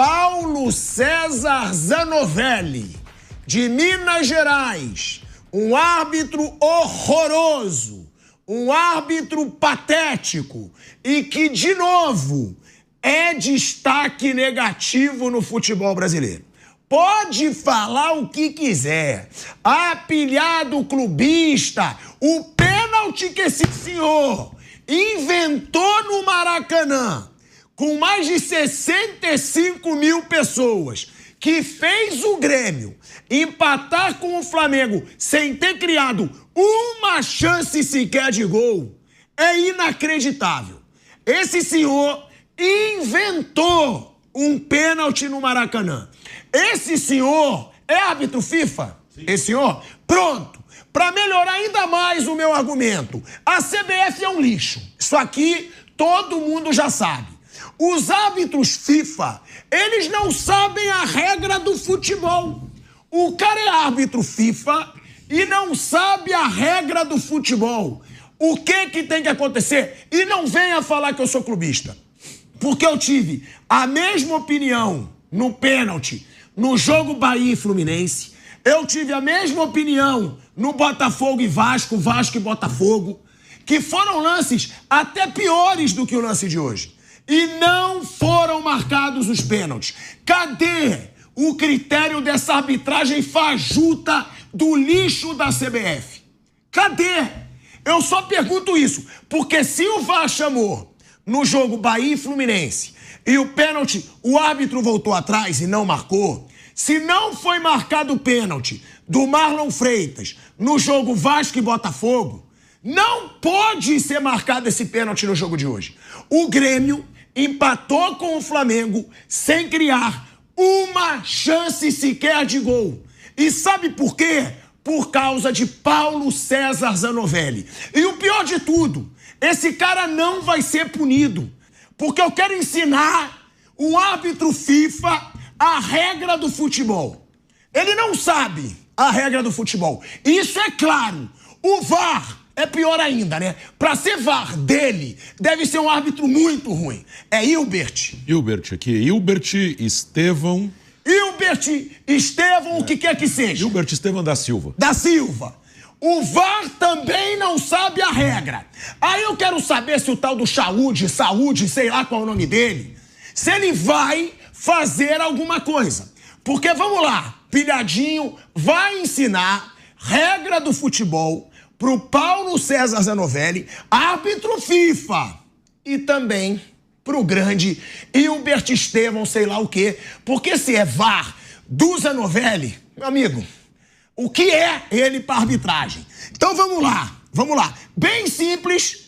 Paulo César Zanovelli, de Minas Gerais, um árbitro horroroso, um árbitro patético e que, de novo, é destaque negativo no futebol brasileiro. Pode falar o que quiser, apilhado clubista, o pênalti que esse senhor inventou no Maracanã, com mais de 65 mil pessoas, que fez o Grêmio empatar com o Flamengo sem ter criado uma chance sequer de gol, é inacreditável. Esse senhor inventou um pênalti no Maracanã. Esse senhor é árbitro FIFA? Sim. Esse senhor? Pronto. Para melhorar ainda mais o meu argumento, a CBF é um lixo. Isso aqui todo mundo já sabe. Os árbitros FIFA, eles não sabem a regra do futebol. O cara é árbitro FIFA e não sabe a regra do futebol. O que tem que acontecer? E não venha falar que eu sou clubista. Porque eu tive a mesma opinião no pênalti, no jogo Bahia e Fluminense. Eu tive a mesma opinião no Botafogo e Vasco, Vasco e Botafogo, que foram lances até piores do que o lance de hoje. E não foram marcados os pênaltis. Cadê o critério dessa arbitragem fajuta do lixo da CBF? Cadê? Eu só pergunto isso, porque se o VAR chamou no jogo Bahia e Fluminense e o pênalti, o árbitro voltou atrás e não marcou, se não foi marcado o pênalti do Marlon Freitas no jogo Vasco e Botafogo, não pode ser marcado esse pênalti no jogo de hoje. O Grêmio empatou com o Flamengo sem criar uma chance sequer de gol. E sabe por quê? Por causa de Paulo César Zanovelli. E o pior de tudo, esse cara não vai ser punido. Porque eu quero ensinar o árbitro FIFA a regra do futebol. Ele não sabe a regra do futebol. Isso é claro. O VAR é pior ainda, né? Pra ser VAR dele, deve ser um árbitro muito ruim. É Hilbert. Hilbert aqui. Hilbert Estevão. Hilbert Estevão, o que quer que seja. Hilbert Estevão da Silva. Da Silva. O VAR também não sabe a regra. Aí eu quero saber se o tal do Saúde, sei lá qual é o nome dele, se ele vai fazer alguma coisa. Porque, vamos lá, Pilhadinho vai ensinar regra do futebol pro Paulo César Zanovelli, árbitro FIFA, e também pro grande Hilbert Estevão, sei lá o quê. Porque se é VAR do Zanovelli, meu amigo, o que é ele para arbitragem? Então vamos lá. Bem simples,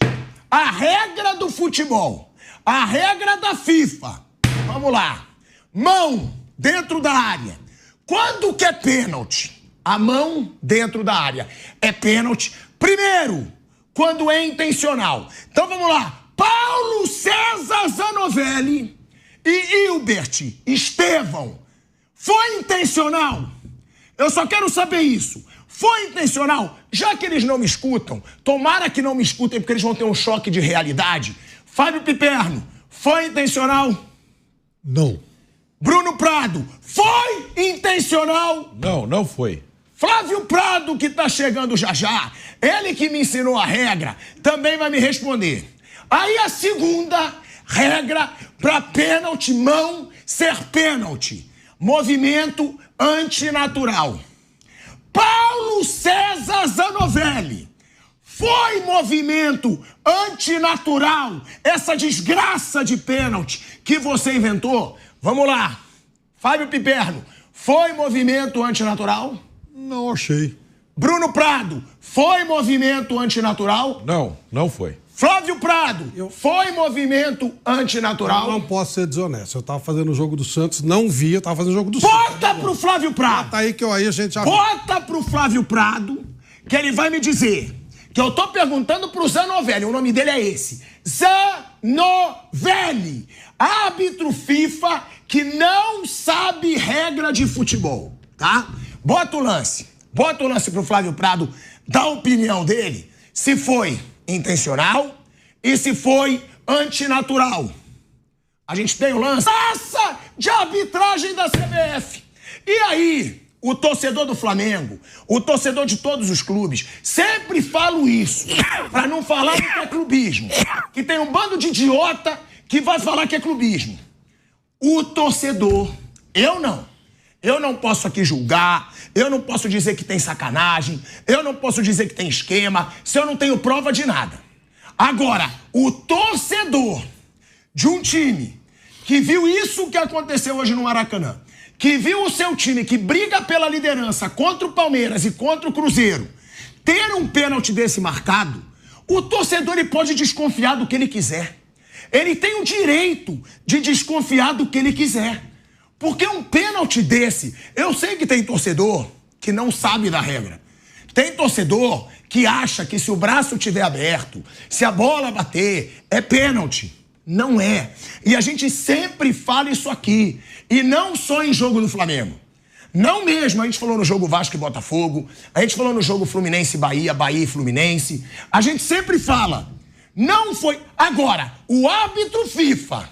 a regra do futebol, a regra da FIFA. Vamos lá. Mão dentro da área. Quando que é pênalti? A mão dentro da área é pênalti. Primeiro, quando é intencional. Então vamos lá. Paulo César Zanovelli e Hilbert Estevão. Foi intencional? Eu só quero saber isso. Foi intencional? Já que eles não me escutam, tomara que não me escutem porque eles vão ter um choque de realidade. Fábio Piperno, foi intencional? Não. Bruno Prado, foi intencional? Não, não foi. Flávio Prado, que tá chegando já, ele que me ensinou a regra, também vai me responder. Aí a segunda regra para pênalti, mão ser pênalti. Movimento antinatural. Paulo César Zanovelli, foi movimento antinatural essa desgraça de pênalti que você inventou? Vamos lá. Fábio Piperno, foi movimento antinatural? Não achei. Bruno Prado, foi movimento antinatural? Não, não foi. Flávio Prado, foi movimento antinatural? Eu não posso ser desonesto. Eu tava fazendo o jogo do Santos, não vi, eu tava fazendo o jogo do Santos. Bota pro Flávio Prado. Bota aí que aí a gente já... Bota pro Flávio Prado, que ele vai me dizer que eu tô perguntando pro Zanovelli, o nome dele é esse. Zanovelli, árbitro FIFA que não sabe regra de futebol, tá? Bota o lance pro Flávio Prado dar a opinião dele, se foi intencional e se foi antinatural. A gente tem o lance de arbitragem da CBF. E aí, o torcedor do Flamengo, o torcedor de todos os clubes, sempre falo isso, pra não falar que é clubismo. Que tem um bando de idiota que vai falar que é clubismo. O torcedor, eu não posso aqui julgar, eu não posso dizer que tem sacanagem, eu não posso dizer que tem esquema, se eu não tenho prova de nada. Agora, o torcedor de um time que viu isso que aconteceu hoje no Maracanã, que viu o seu time que briga pela liderança contra o Palmeiras e contra o Cruzeiro, ter um pênalti desse marcado, o torcedor ele pode desconfiar do que ele quiser. Ele tem o direito de desconfiar do que ele quiser. Porque um pênalti desse, eu sei que tem torcedor que não sabe da regra. Tem torcedor que acha que se o braço estiver aberto, se a bola bater, é pênalti. Não é. E a gente sempre fala isso aqui. E não só em jogo do Flamengo. Não mesmo. A gente falou no jogo Vasco e Botafogo. A gente falou no jogo Fluminense e Bahia, Bahia e Fluminense. A gente sempre fala. Não foi... Agora, o árbitro FIFA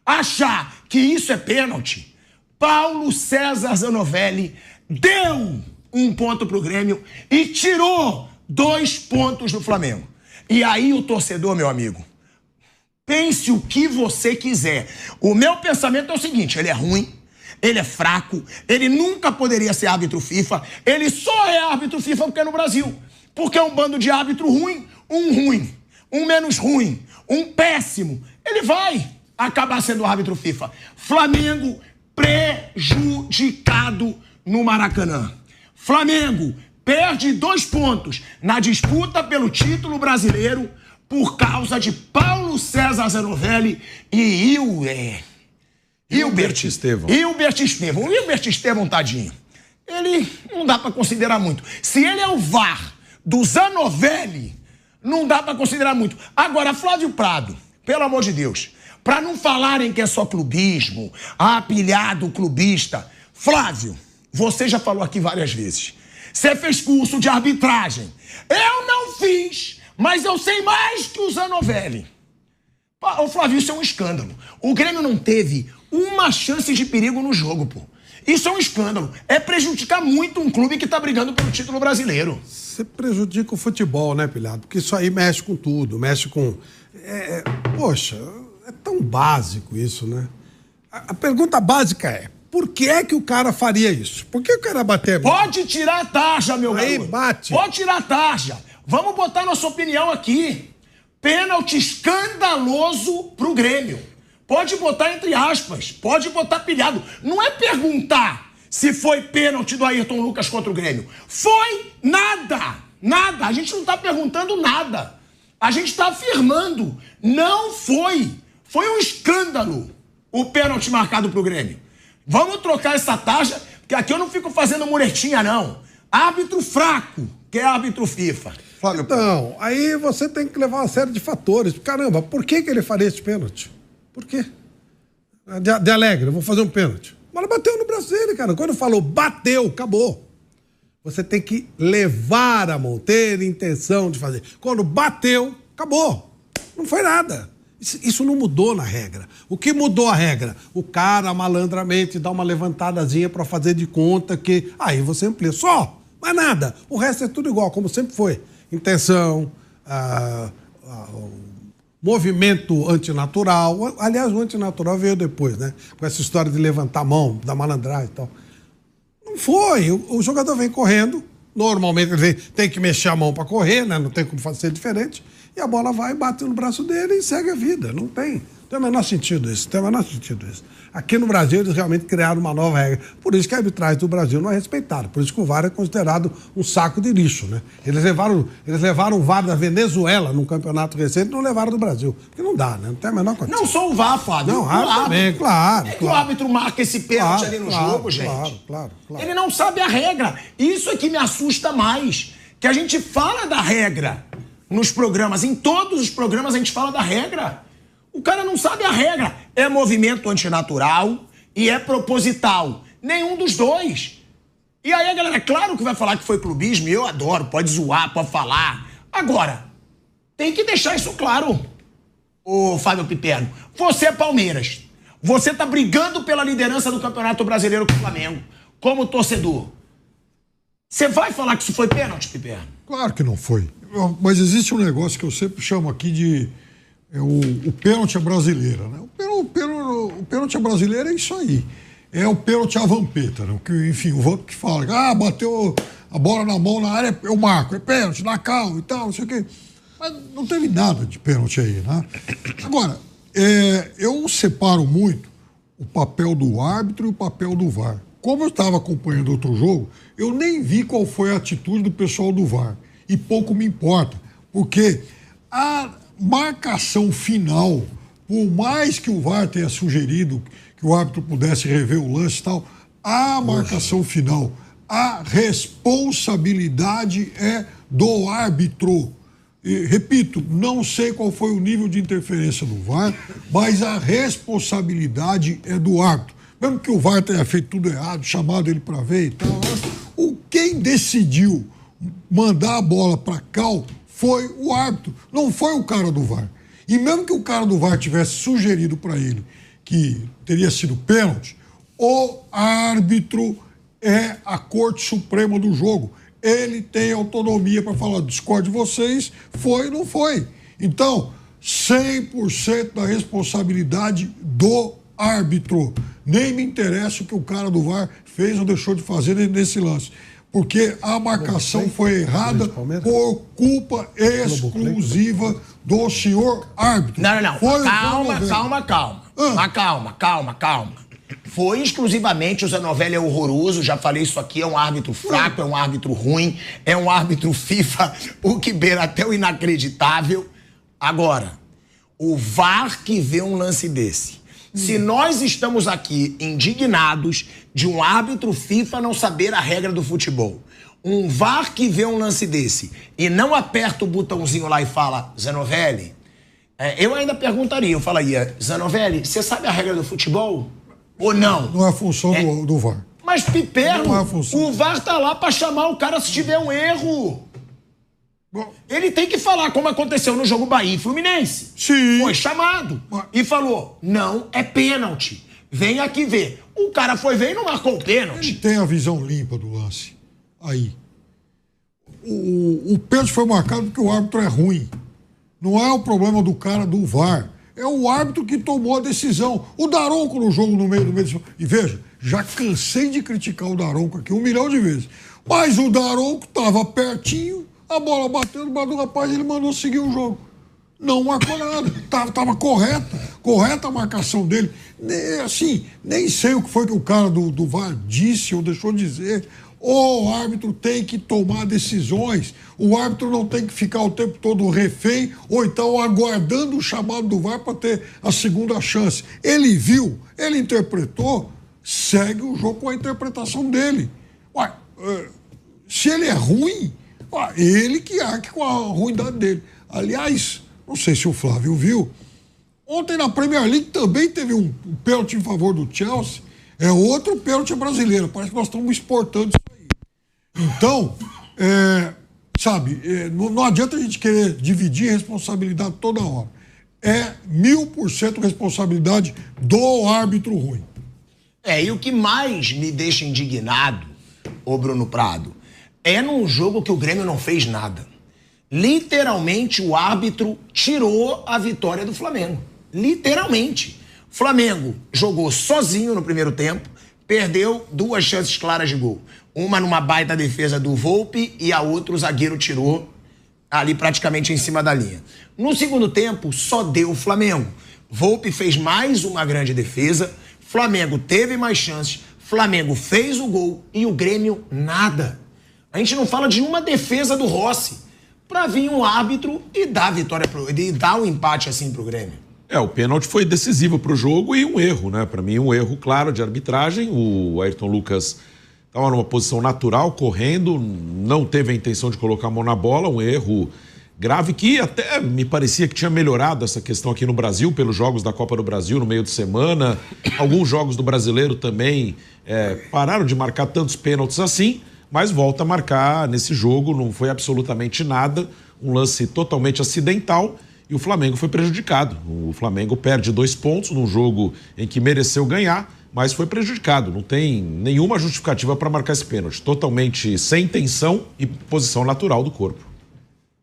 achar que isso é pênalti, Paulo César Zanovelli deu 1 ponto pro Grêmio e tirou 2 pontos do Flamengo. E aí o torcedor, meu amigo, pense o que você quiser. O meu pensamento é o seguinte, ele é ruim, ele é fraco, ele nunca poderia ser árbitro FIFA, ele só é árbitro FIFA porque é no Brasil. Porque é um bando de árbitro ruim, um menos ruim, um péssimo. Ele vai acabar sendo árbitro FIFA. Flamengo prejudicado no Maracanã. Flamengo perde 2 pontos na disputa pelo título brasileiro por causa de Paulo César Zanovelli e Hilbert Estevão. O Hilbert Estevão, tadinho, ele não dá pra considerar muito. Se ele é o VAR do Zanovelli, não dá pra considerar muito. Agora, Flávio Prado, pelo amor de Deus, pra não falarem que é só clubismo, apilhado clubista. Flávio, você já falou aqui várias vezes. Você fez curso de arbitragem. Eu não fiz, mas eu sei mais que o Zanovelli. Ô Flávio, isso é um escândalo. O Grêmio não teve uma chance de perigo no jogo, pô. Isso é um escândalo. É prejudicar muito um clube que tá brigando pelo título brasileiro. Você prejudica o futebol, né, Pilhado? Porque isso aí mexe com tudo, mexe com... Poxa, é tão básico isso, né? A pergunta básica é, por que é que o cara faria isso? Por que o cara bater? Pode tirar a tarja, meu garoto. Aí bate. Pode tirar a tarja. Vamos botar nossa opinião aqui. Pênalti escandaloso pro Grêmio. Pode botar entre aspas, pode botar pilhado. Não é perguntar se foi pênalti do Ayrton Lucas contra o Grêmio. Foi nada, nada. A gente não tá perguntando nada. A gente tá afirmando. Não foi. Foi um escândalo o pênalti marcado pro Grêmio. Vamos trocar essa taxa, porque aqui eu não fico fazendo muretinha, não. Árbitro fraco, que é árbitro FIFA. Flávio. Então, aí você tem que levar uma série de fatores. Caramba, por que ele faria esse pênalti? Por quê? De alegre, eu vou fazer um pênalti. Mas ele bateu no braço dele, cara. Quando falou bateu, acabou. Você tem que levar a mão, ter intenção de fazer. Quando bateu, acabou. Não foi nada. Isso não mudou na regra. O que mudou a regra? O cara malandramente dá uma levantadazinha para fazer de conta que... Aí você amplia. Só, mas nada. O resto é tudo igual, como sempre foi. Intenção, movimento antinatural. Aliás, o antinatural veio depois, né? Com essa história de levantar a mão, da malandragem e tal. Não foi. O jogador vem correndo. Normalmente ele tem que mexer a mão para correr, né? Não tem como fazer diferente. E a bola vai, bate no braço dele e segue a vida. Não tem o menor sentido isso. Aqui no Brasil eles realmente criaram uma nova regra. Por isso que a arbitragem do Brasil não é respeitada. Por isso que o VAR é considerado um saco de lixo, né? Eles levaram o VAR da Venezuela num campeonato recente e não levaram do Brasil. Porque não dá, né? Não tem a menor condição. Não só o VAR, Fábio. Não, o árbitro também, claro. É que o árbitro marca esse pênalti ali no jogo, gente. Claro. Ele não sabe a regra. Isso é que me assusta mais. Que a gente fala da regra nos programas. Em todos os programas a gente fala da regra. O cara não sabe a regra. É movimento antinatural e é proposital. Nenhum dos dois. E aí a galera, claro que vai falar que foi clubismo, e eu adoro, pode zoar, pode falar. Agora, tem que deixar isso claro, ô Fábio Piperno. Você é Palmeiras. Você tá brigando pela liderança do Campeonato Brasileiro com o Flamengo, como torcedor. Você vai falar que isso foi pênalti, Piperno? Claro que não foi. Mas existe um negócio que eu sempre chamo aqui de o pênalti à brasileira, né? O pênalti à brasileira é isso aí. É o pênalti à vampeta, né? Enfim, o Vamp que fala, bateu a bola na mão na área, eu marco, é pênalti, na calma e tal, não sei o quê. Mas não teve nada de pênalti aí, né? Agora, eu separo muito o papel do árbitro e o papel do VAR. Como eu estava acompanhando outro jogo, eu nem vi qual foi a atitude do pessoal do VAR. E pouco me importa, porque a marcação final, por mais que o VAR tenha sugerido que o árbitro pudesse rever o lance e tal, a marcação final, a responsabilidade é do árbitro. E, repito, não sei qual foi o nível de interferência do VAR, mas a responsabilidade é do árbitro. Mesmo que o VAR tenha feito tudo errado, chamado ele para ver e tal, quem decidiu mandar a bola para cal foi o árbitro, não foi o cara do VAR. E mesmo que o cara do VAR tivesse sugerido para ele que teria sido pênalti, o árbitro é a Corte Suprema do jogo. Ele tem autonomia para falar, discordo de vocês, foi ou não foi. Então, 100% da responsabilidade do árbitro. Nem me interessa o que o cara do VAR fez ou deixou de fazer nesse lance. Porque a marcação foi errada por culpa exclusiva do senhor árbitro. Não. Calma. Foi exclusivamente o Zanovelli é horroroso, já falei isso aqui, é um árbitro fraco, é um árbitro ruim, é um árbitro FIFA, o que beira até o inacreditável. Agora, o VAR que vê um lance desse. Se nós estamos aqui indignados de um árbitro FIFA não saber a regra do futebol, um VAR que vê um lance desse e não aperta o botãozinho lá e fala, Zanovelli, eu ainda perguntaria, eu falaria, Zanovelli, você sabe a regra do futebol? Ou não? Não é a função do VAR. Mas, Piperno, o VAR tá lá pra chamar o cara se tiver um erro. Ele tem que falar, como aconteceu no jogo Bahia e Fluminense. Sim. Foi chamado e falou, não, é pênalti. Vem aqui ver. O cara foi ver e não marcou o pênalti. Ele tem a visão limpa do lance. Aí. O pênalti foi marcado porque o árbitro é ruim. Não é o problema do cara do VAR. É o árbitro que tomou a decisão. O Daronco no jogo no meio do... E veja, já cansei de criticar o Daronco aqui 1 milhão de vezes. Mas o Daronco estava pertinho, a bola bateu no bar do rapaz e ele mandou seguir o jogo. Não marcou nada. Tava correta a marcação dele. Assim, nem sei o que foi que o cara do VAR disse ou deixou de dizer. O árbitro tem que tomar decisões. O árbitro não tem que ficar o tempo todo refém ou então aguardando o chamado do VAR para ter a segunda chance. Ele viu, ele interpretou, segue o jogo com a interpretação dele. Ué, se ele é ruim, ele que arque com a ruindade dele. Aliás, não sei se o Flávio viu, ontem na Premier League também teve um pênalti em favor do Chelsea. É outro pênalti brasileiro. Parece que nós estamos exportando isso aí. Então, não adianta a gente querer dividir responsabilidade toda hora. É 1000% responsabilidade do árbitro ruim. E o que mais me deixa indignado, ô Bruno Prado, é num jogo que o Grêmio não fez nada. Literalmente, o árbitro tirou a vitória do Flamengo. Literalmente. Flamengo jogou sozinho no primeiro tempo, perdeu 2 chances claras de gol. Uma numa baita defesa do Volpi e a outra o zagueiro tirou ali praticamente em cima da linha. No segundo tempo, só deu o Flamengo. Volpi fez mais uma grande defesa, Flamengo teve mais chances, Flamengo fez o gol e o Grêmio nada. A gente não fala de uma defesa do Rossi pra vir um árbitro e dar a vitória e dar um empate assim pro Grêmio. O pênalti foi decisivo para o jogo e um erro, né? Para mim, um erro claro de arbitragem. O Ayrton Lucas estava numa posição natural, correndo, não teve a intenção de colocar a mão na bola, um erro grave que até me parecia que tinha melhorado essa questão aqui no Brasil, pelos jogos da Copa do Brasil no meio de semana. Alguns jogos do Brasileiro também pararam de marcar tantos pênaltis assim, mas volta a marcar nesse jogo, não foi absolutamente nada, um lance totalmente acidental. e o Flamengo foi prejudicado. O Flamengo perde 2 pontos num jogo em que mereceu ganhar, mas foi prejudicado. Não tem nenhuma justificativa para marcar esse pênalti. Totalmente sem intenção e posição natural do corpo.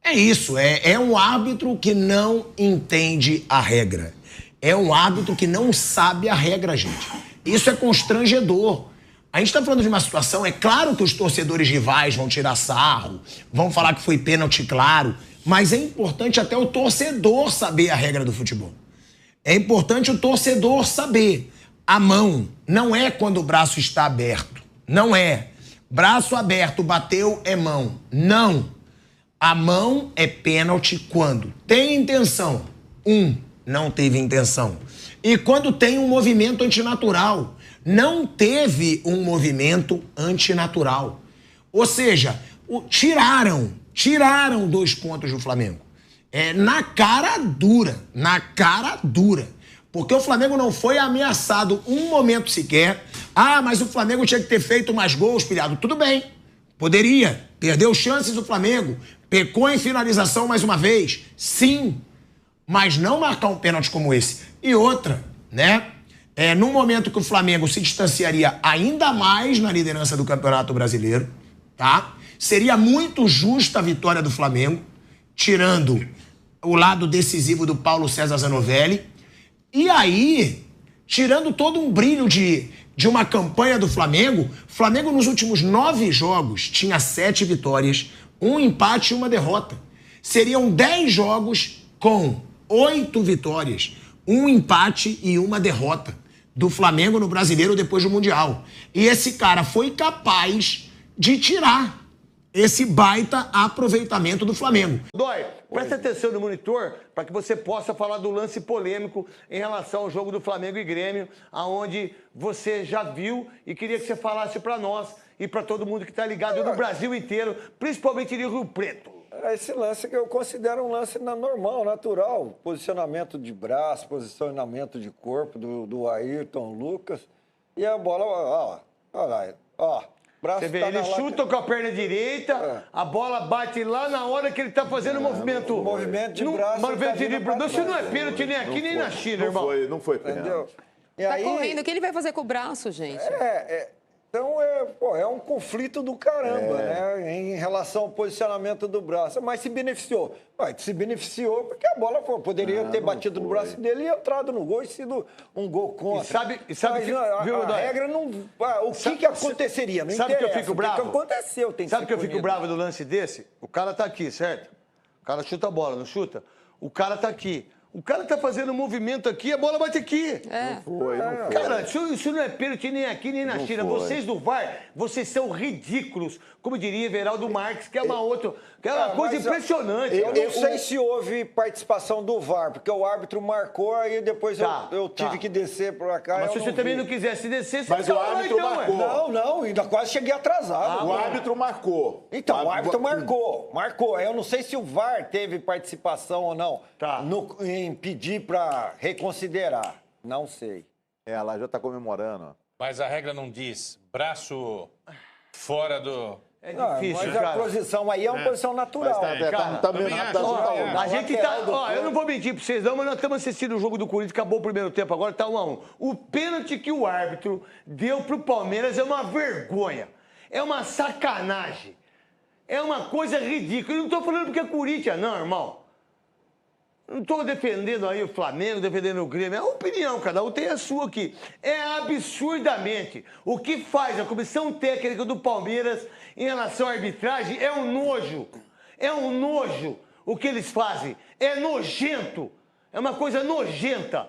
É isso, é um árbitro que não entende a regra. É um árbitro que não sabe a regra, gente. Isso é constrangedor. A gente está falando de uma situação, é claro que os torcedores rivais vão tirar sarro, vão falar que foi pênalti claro, mas é importante até o torcedor saber a regra do futebol. É importante o torcedor saber. A mão não é quando o braço está aberto. Não é. Braço aberto, bateu, é mão. Não. A mão é pênalti quando tem intenção. Não teve intenção. E quando tem um movimento antinatural. Não teve um movimento antinatural. Ou seja, tiraram 2 pontos do Flamengo. Na cara dura. Porque o Flamengo não foi ameaçado um momento sequer. Ah, mas o Flamengo tinha que ter feito mais gols, pilhado. Tudo bem, poderia. Perdeu chances o Flamengo. Pecou em finalização mais uma vez. Sim, mas não marcar um pênalti como esse. E outra, né? Num momento que o Flamengo se distanciaria ainda mais na liderança do Campeonato Brasileiro, tá? Seria muito justa a vitória do Flamengo, tirando o lado decisivo do Paulo César Zanovelli. E aí, tirando todo um brilho de uma campanha do Flamengo, Flamengo nos últimos 9 jogos tinha 7 vitórias, 1 empate e 1 derrota. Seriam 10 jogos com 8 vitórias, 1 empate e 1 derrota do Flamengo no Brasileiro depois do Mundial. E esse cara foi capaz de tirar esse baita aproveitamento do Flamengo. Dói, presta atenção no monitor para que você possa falar do lance polêmico em relação ao jogo do Flamengo e Grêmio, aonde você já viu e queria que você falasse para nós e para todo mundo que está ligado no Brasil inteiro, principalmente em Rio Preto. Esse lance que eu considero um lance normal, natural. Posicionamento de braço, posicionamento de corpo do Ayrton Lucas. E a bola, ó. Você vê, ele chuta com a perna direita, a bola bate lá na hora que ele tá fazendo o movimento. Movimento de braço. Movimento de braço. Isso não é pênalti nem aqui nem na China, irmão. Não foi pênalti. Tá correndo, o que ele vai fazer com o braço, gente? Então, é um conflito do caramba, né? Em relação ao posicionamento do braço. Mas se beneficiou. Se beneficiou porque a bola poderia ter batido no braço dele e entrado no gol e sido um gol contra. E sabe que, a regra não... O que aconteceria? Não sabe que eu fico bravo? O que aconteceu tem que Sabe que eu fico bravo do lance desse? O cara tá aqui, certo? O cara chuta a bola, não chuta? O cara tá aqui. O cara tá fazendo um movimento aqui, a bola bate aqui. Não foi. Cara, isso não é pênalti nem aqui nem na China. Vocês do VAR, vocês são ridículos. Como diria Everaldo Marques, que é uma coisa impressionante. Eu não sei se houve participação do VAR, porque o árbitro marcou, aí depois eu tive que descer pra cá. Mas se você também não quisesse descer, você Mas o árbitro marcou. Não, ainda quase cheguei atrasado. O árbitro marcou. Então, o árbitro marcou. Eu não sei se o VAR teve participação ou não em pedir para reconsiderar. Não sei. Ela já está comemorando. Mas a regra não diz braço fora do... É difícil, mas a posição aí é uma posição natural. A gente tá... eu não vou mentir pra vocês não, mas nós estamos assistindo o jogo do Corinthians, acabou o primeiro tempo, agora tá 1-1. O pênalti que o árbitro deu pro Palmeiras é uma vergonha. É uma sacanagem. É uma coisa ridícula. Eu não tô falando porque é Corinthians, não, irmão. Não estou defendendo aí o Flamengo, defendendo o Grêmio. É a opinião, cada um tem a sua aqui. É absurdamente. O que faz a comissão técnica do Palmeiras em relação à arbitragem é um nojo. É um nojo o que eles fazem. É nojento. É uma coisa nojenta.